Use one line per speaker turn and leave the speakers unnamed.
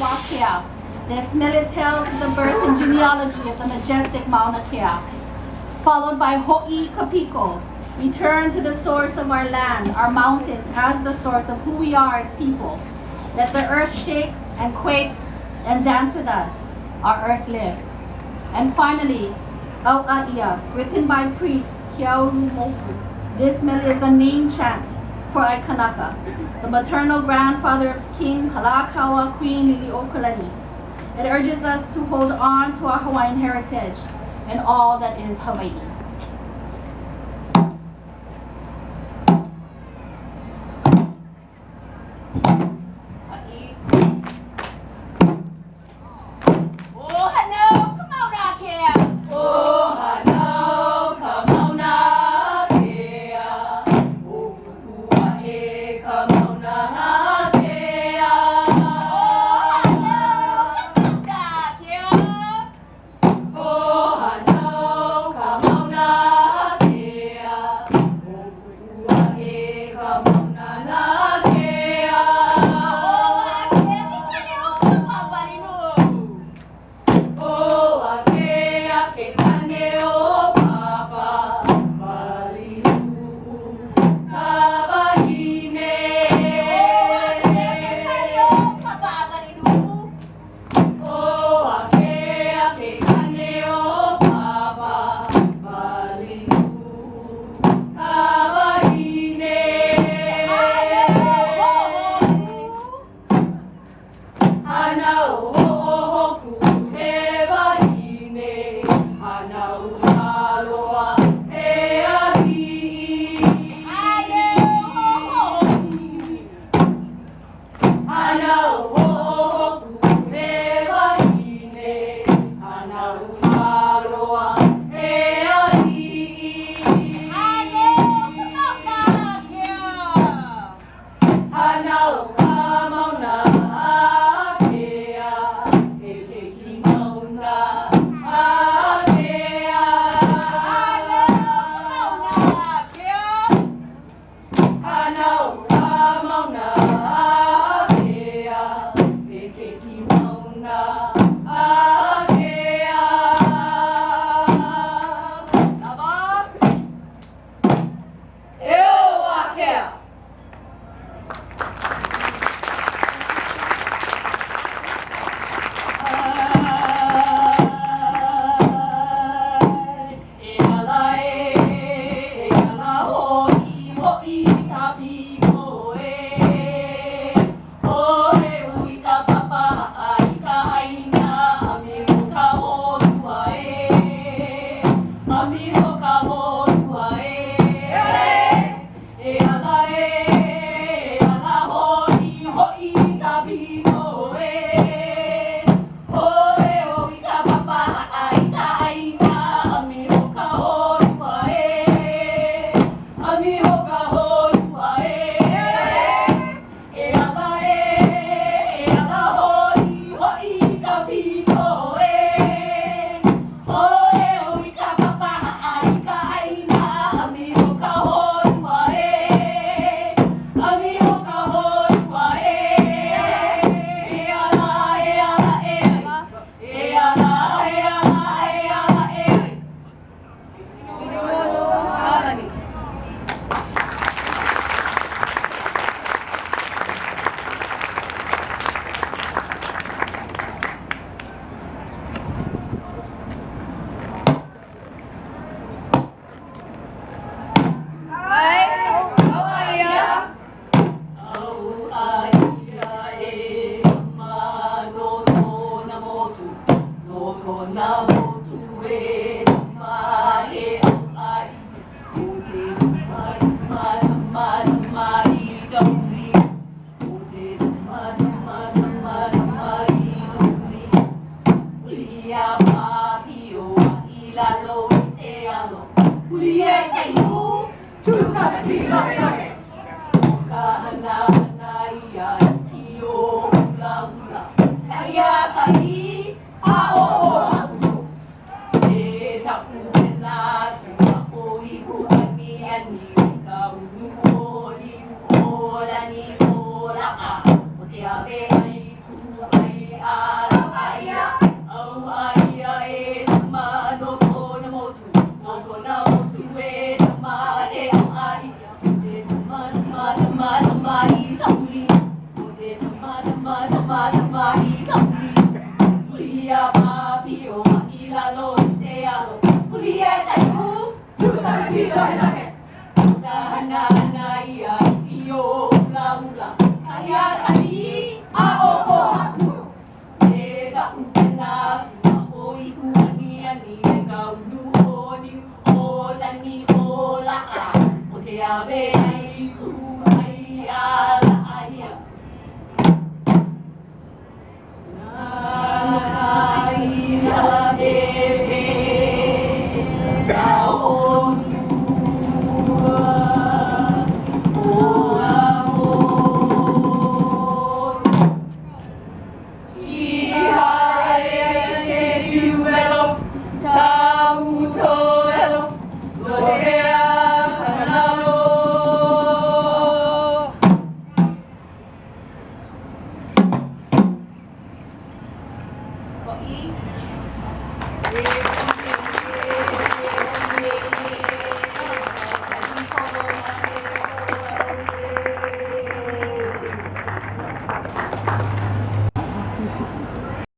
Wakea. This millet tells the birth and genealogy of the majestic Mauna Kea. Followed by Ho'i Kapiko. We turn to the source of our land, our mountains, as the source of who we are as people. Let the earth shake and quake and dance with us. Our earth lives. And finally, Au'aia, written by priest Kiauru Moku. This melody is a name chant for Aikanaka, the maternal grandfather of King Kalakaua Queen Likolehua. It urges us to hold on to our Hawaiian heritage and all that is Hawaii.
ia papi o ila no se alo puli ai tai ku tu ta ti ta he ta na na ia io la ula ia ali a o po haku e ka upena o I uni ani ka ulu o ni o la ni o la a o ke ave ai ku ai ala ia Hālau.